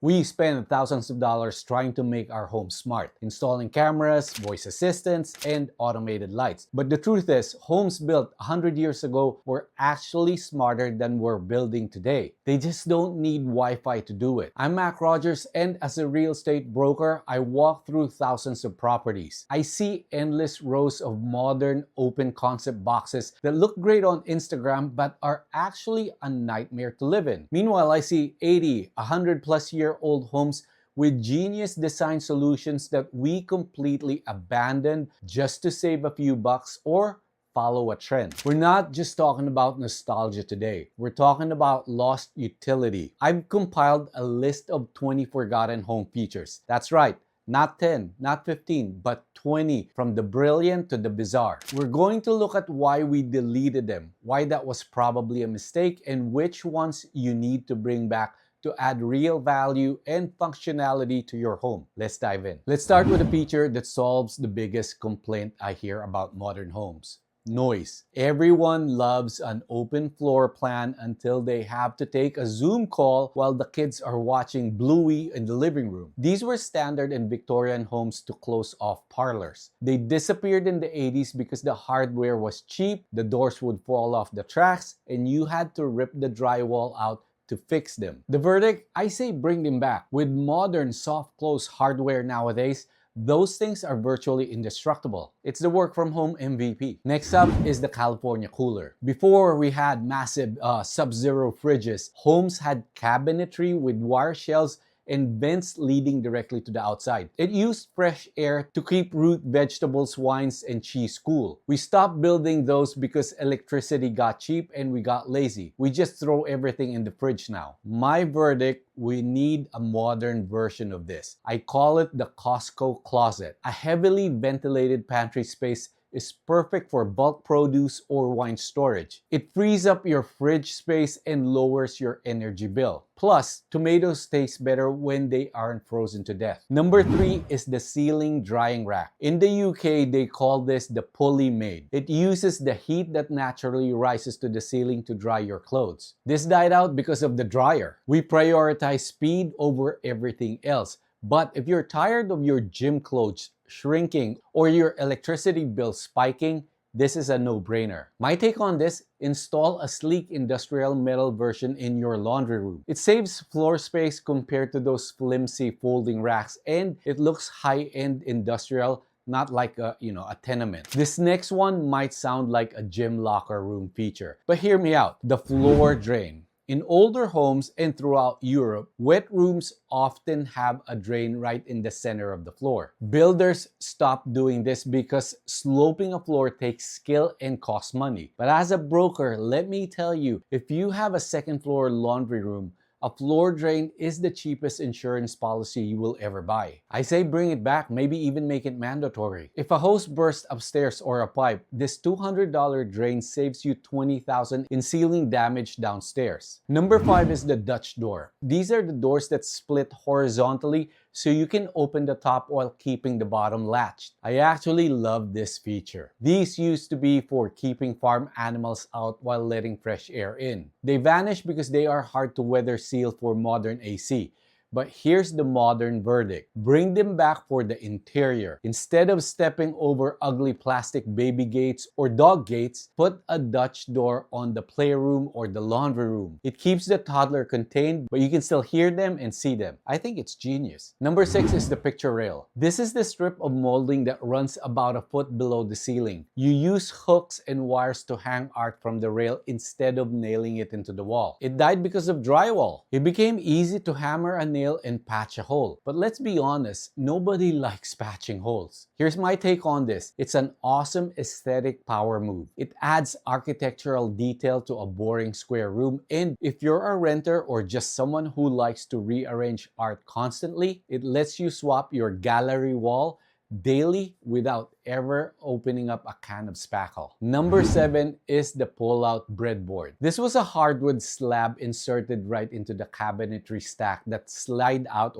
We spend thousands of dollars trying to make our home smart, installing cameras, voice assistants, and automated lights. But the truth is, homes built 100 years ago were actually smarter than we're building today. They just don't need Wi-Fi to do it. I'm Mac Rogers, and as a real estate broker, I walk through thousands of properties. I see endless rows of modern open concept boxes that look great on Instagram but are actually a nightmare to live in. Meanwhile, I see 80, 100 plus year old homes with genius design solutions that we completely abandoned just to save a few bucks or follow a trend. We're not just talking about nostalgia today. We're talking about lost utility. I've compiled a list of 20 forgotten home features. That's right. Not 10, not 15, but 20, from the brilliant to the bizarre. We're going to look at why we deleted them, why that was probably a mistake, and which ones you need to bring back to add real value and functionality to your home. Let's dive in. Let's start with a feature that solves the biggest complaint I hear about modern homes. Noise. Everyone loves an open floor plan until they have to take a Zoom call while the kids are watching Bluey in the living room. These were standard in Victorian homes to close off parlors. They disappeared in the 80s because the hardware was cheap, the doors would fall off the tracks, and you had to rip the drywall out to fix them. The verdict? I say bring them back. With modern soft close hardware nowadays, those things are virtually indestructible. It's the work from home MVP. Next up is the California cooler. Before we had massive sub-zero fridges, homes had cabinetry with wire shelves and vents leading directly to the outside. It used fresh air to keep root vegetables, wines, and cheese cool. We stopped building those because electricity got cheap and we got lazy. We just throw everything in the fridge now. My verdict, we need a modern version of this. I call it the Costco closet. A heavily ventilated pantry space is perfect for bulk produce or wine storage. It frees up your fridge space and lowers your energy bill. Plus, tomatoes taste better when they aren't frozen to death. Number 3 is the ceiling drying rack. In the UK, they call this the pulley maid. It uses the heat that naturally rises to the ceiling to dry your clothes. This died out because of the dryer. We prioritize speed over everything else. But if you're tired of your gym clothes shrinking or your electricity bill spiking, this is a no-brainer. My take on this, install a sleek industrial metal version in your laundry room. It saves floor space compared to those flimsy folding racks, and it looks high-end industrial, not like a tenement. This next one might sound like a gym locker room feature, but hear me out. The floor drain. In older homes and throughout Europe, wet rooms often have a drain right in the center of the floor. Builders stopped doing this because sloping a floor takes skill and costs money. But as a broker, let me tell you, if you have a second floor laundry room, a floor drain is the cheapest insurance policy you will ever buy. I say bring it back, maybe even make it mandatory. If a hose bursts upstairs or a pipe, this $200 drain saves you $20,000 in ceiling damage downstairs. Number 5 is the Dutch door. These are the doors that split horizontally so you can open the top while keeping the bottom latched. I actually love this feature. These used to be for keeping farm animals out while letting fresh air in. They vanished because they are hard to weather seal for modern AC. But here's the modern verdict. Bring them back for the interior. Instead of stepping over ugly plastic baby gates or dog gates, put a Dutch door on the playroom or the laundry room. It keeps the toddler contained, but you can still hear them and see them. I think it's genius. Number 6 is the picture rail. This is the strip of molding that runs about a foot below the ceiling. You use hooks and wires to hang art from the rail instead of nailing it into the wall. It died because of drywall. It became easy to hammer a nail and patch a hole. But let's be honest, nobody likes patching holes. Here's my take on this. It's an awesome aesthetic power move. It adds architectural detail to a boring square room, and if you're a renter or just someone who likes to rearrange art constantly, it lets you swap your gallery wall daily without ever opening up a can of spackle. Number 7 is the pull-out breadboard. This was a hardwood slab inserted right into the cabinetry stack that slid out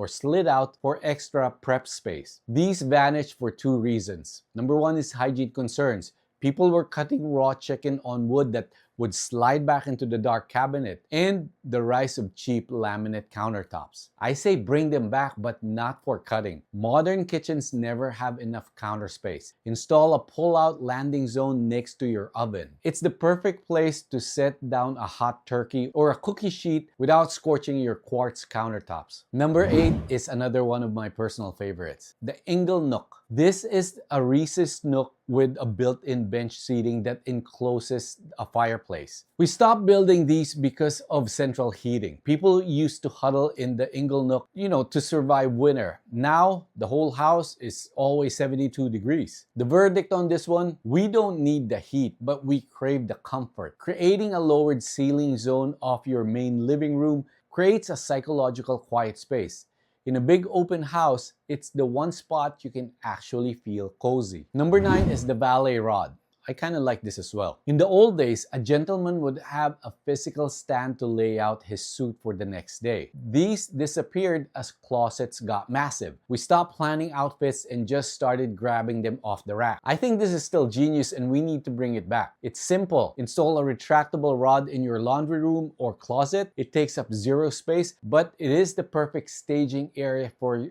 for extra prep space. These vanished for 2 reasons. Number 1 is hygiene concerns. People were cutting raw chicken on wood that would slide back into the dark cabinet, and the rise of cheap laminate countertops. I say bring them back, but not for cutting. Modern kitchens never have enough counter space. Install a pull-out landing zone next to your oven. It's the perfect place to set down a hot turkey or a cookie sheet without scorching your quartz countertops. Number 8 is another one of my personal favorites, the Inglenook. This is a recessed nook with a built-in bench seating that encloses a fireplace. We stopped building these because of central heating. People used to huddle in the Inglenook, to survive winter. Now, the whole house is always 72 degrees. The verdict on this one, we don't need the heat, but we crave the comfort. Creating a lowered ceiling zone off your main living room creates a psychological quiet space. In a big open house, it's the one spot you can actually feel cozy. Number 9 is the Valet Rod. I kind of like this as well. In the old days, a gentleman would have a physical stand to lay out his suit for the next day. These disappeared as closets got massive. We stopped planning outfits and just started grabbing them off the rack. I think this is still genius and we need to bring it back. It's simple. Install a retractable rod in your laundry room or closet. It takes up zero space, but it is the perfect staging area for,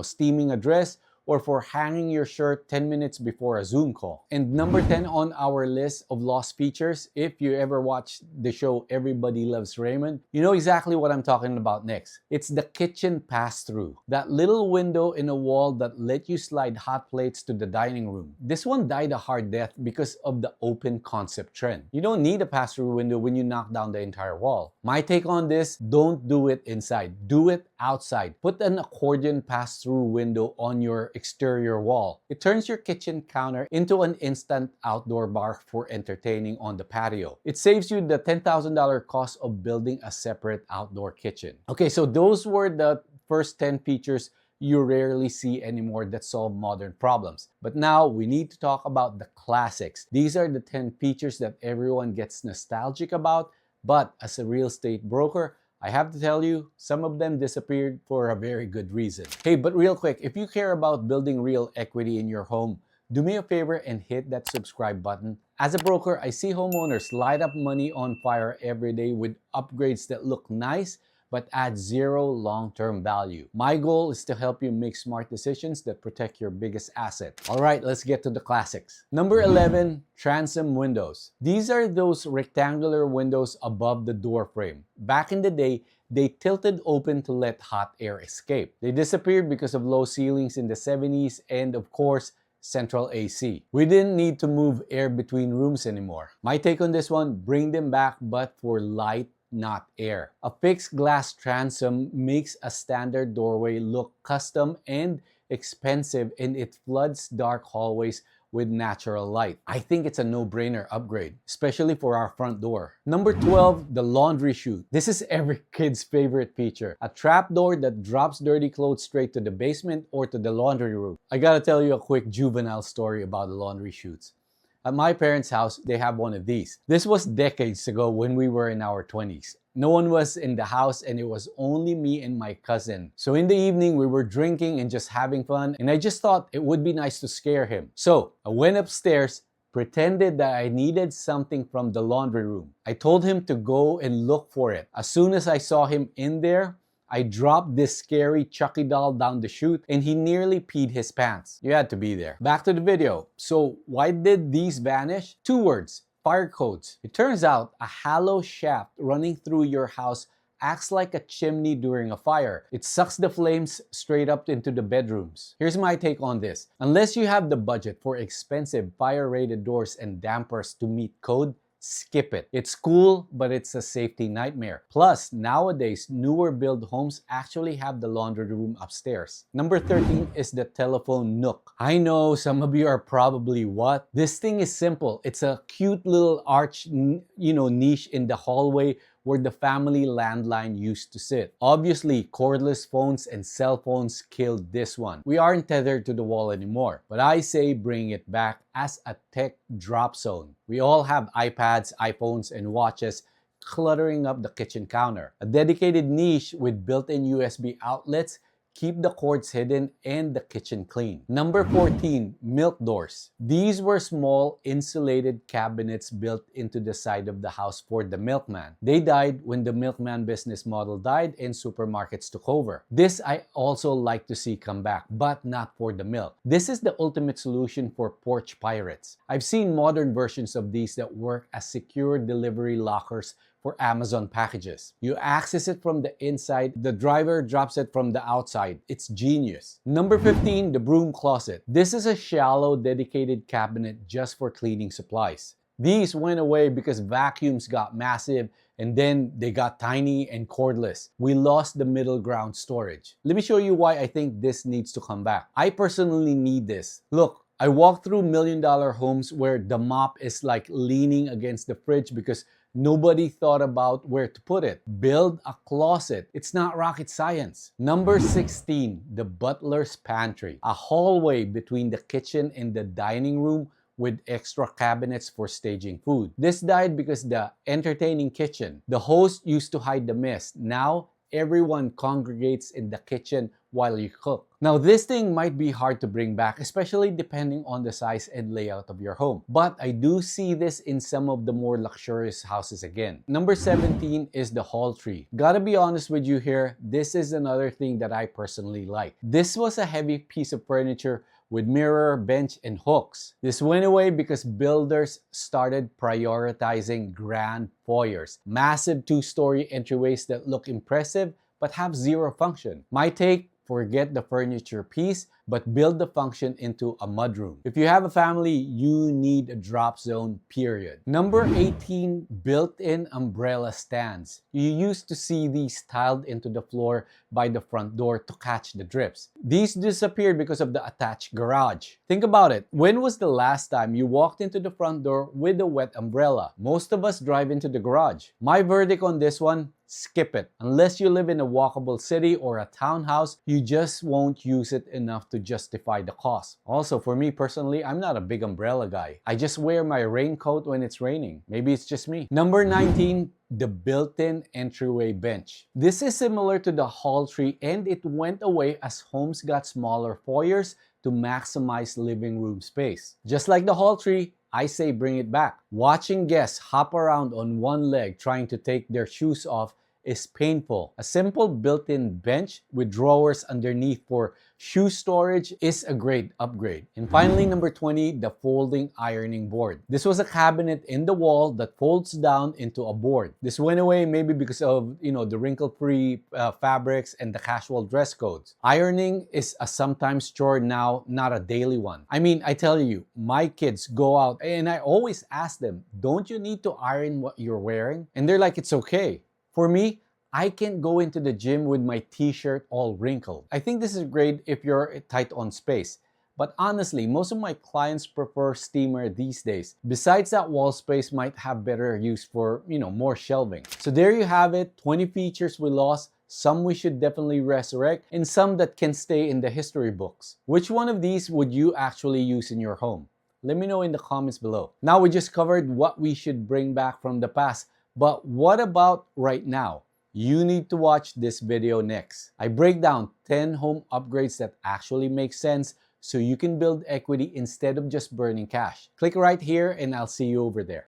steaming a dress or for hanging your shirt 10 minutes before a Zoom call. And number 10 on our list of lost features, if you ever watched the show Everybody Loves Raymond, you know exactly what I'm talking about next. It's the kitchen pass-through. That little window in a wall that let you slide hot plates to the dining room. This one died a hard death because of the open concept trend. You don't need a pass-through window when you knock down the entire wall. My take on this, don't do it inside. Do it outside. Put an accordion pass-through window on your exterior wall. It turns your kitchen counter into an instant outdoor bar for entertaining on the patio. It saves you the $10,000 cost of building a separate outdoor kitchen. Okay, so those were the first 10 features you rarely see anymore that solve modern problems. But now we need to talk about the classics. These are the 10 features that everyone gets nostalgic about, but as a real estate broker, I have to tell you, some of them disappeared for a very good reason. Hey, but real quick, if you care about building real equity in your home, do me a favor and hit that subscribe button. As a broker, I see homeowners light up money on fire every day with upgrades that look nice but add zero long-term value. My goal is to help you make smart decisions that protect your biggest asset. All right, let's get to the classics. Number 11, Transom Windows. These are those rectangular windows above the door frame. Back in the day, they tilted open to let hot air escape. They disappeared because of low ceilings in the 70s and, of course, central AC. We didn't need to move air between rooms anymore. My take on this one, bring them back, but for light, not air. A fixed glass transom makes a standard doorway look custom and expensive, and it floods dark hallways with natural light. I think it's a no-brainer upgrade, especially for our front door. Number 12, the laundry chute. This is every kid's favorite feature. A trap door that drops dirty clothes straight to the basement or to the laundry room. I gotta tell you a quick juvenile story about the laundry chutes. At my parents' house, they have one of these. This was decades ago when we were in our 20s. No one was in the house and it was only me and my cousin. So in the evening, we were drinking and just having fun, and I just thought it would be nice to scare him. So I went upstairs, pretended that I needed something from the laundry room. I told him to go and look for it. As soon as I saw him in there, I dropped this scary Chucky doll down the chute and he nearly peed his pants. You had to be there. Back to the video. So why did these vanish? 2 words, fire codes. It turns out a hollow shaft running through your house acts like a chimney during a fire. It sucks the flames straight up into the bedrooms. Here's my take on this. Unless you have the budget for expensive fire-rated doors and dampers to meet code, skip it. It's cool, but it's a safety nightmare. Plus, nowadays, newer build homes actually have the laundry room upstairs. Number 13 is the Telephone Nook. I know some of you are probably, what? This thing is simple. It's a cute little arch, niche in the hallway where the family landline used to sit. Obviously, cordless phones and cell phones killed this one. We aren't tethered to the wall anymore, but I say bring it back as a tech drop zone. We all have iPads, iPhones, and watches cluttering up the kitchen counter. A dedicated niche with built-in USB outlets keep the cords hidden and the kitchen clean. Number 14, milk doors. These were small insulated cabinets built into the side of the house for the milkman. They died when the milkman business model died and supermarkets took over. This I also like to see come back, but not for the milk. This is the ultimate solution for porch pirates. I've seen modern versions of these that work as secure delivery lockers for Amazon packages. You access it from the inside, the driver drops it from the outside. It's genius. Number 15, the broom closet. This is a shallow, dedicated cabinet just for cleaning supplies. These went away because vacuums got massive and then they got tiny and cordless. We lost the middle ground storage. Let me show you why I think this needs to come back. I personally need this. Look, I walk through million-dollar homes where the mop is like leaning against the fridge because nobody thought about where to put it. Build a closet. It's not rocket science. Number 16, the butler's pantry. A hallway between the kitchen and the dining room with extra cabinets for staging food. This died because the entertaining kitchen. The host used to hide the mess. Now, everyone congregates in the kitchen while you cook. Now, this thing might be hard to bring back, especially depending on the size and layout of your home. But I do see this in some of the more luxurious houses again. Number 17 is the hall tree. Gotta be honest with you here, this is another thing that I personally like. This was a heavy piece of furniture with mirror, bench, and hooks. This went away because builders started prioritizing grand foyers, massive two-story entryways that look impressive but have zero function. My take, forget the furniture piece, but build the function into a mudroom. If you have a family, you need a drop zone, period. Number 18, built-in umbrella stands. You used to see these tiled into the floor by the front door to catch the drips. These disappeared because of the attached garage. Think about it. When was the last time you walked into the front door with a wet umbrella? Most of us drive into the garage. My verdict on this one, skip it. Unless you live in a walkable city or a townhouse, you just won't use it enough to justify the cost. Also, for me personally, I'm not a big umbrella guy. I just wear my raincoat when it's raining. Maybe it's just me. Number 19, the built-in entryway bench. This is similar to the hall tree and it went away as homes got smaller foyers to maximize living room space. Just like the hall tree, I say bring it back. Watching guests hop around on one leg trying to take their shoes off is painful. A simple built-in bench with drawers underneath for shoe storage is a great upgrade. And finally, number 20, the folding ironing board. This was a cabinet in the wall that folds down into a board. This went away maybe because of, the wrinkle-free fabrics and the casual dress codes. Ironing is a sometimes chore now, not a daily one. I mean, I tell you, my kids go out and I always ask them, don't you need to iron what you're wearing? And they're like, it's okay. For me, I can't go into the gym with my t-shirt all wrinkled. I think this is great if you're tight on space. But honestly, most of my clients prefer steamer these days. Besides that, wall space might have better use for, more shelving. So there you have it, 20 features we lost, some we should definitely resurrect, and some that can stay in the history books. Which one of these would you actually use in your home? Let me know in the comments below. Now we just covered what we should bring back from the past. But what about right now? You need to watch this video next. I break down 10 home upgrades that actually make sense so you can build equity instead of just burning cash. Click right here and I'll see you over there.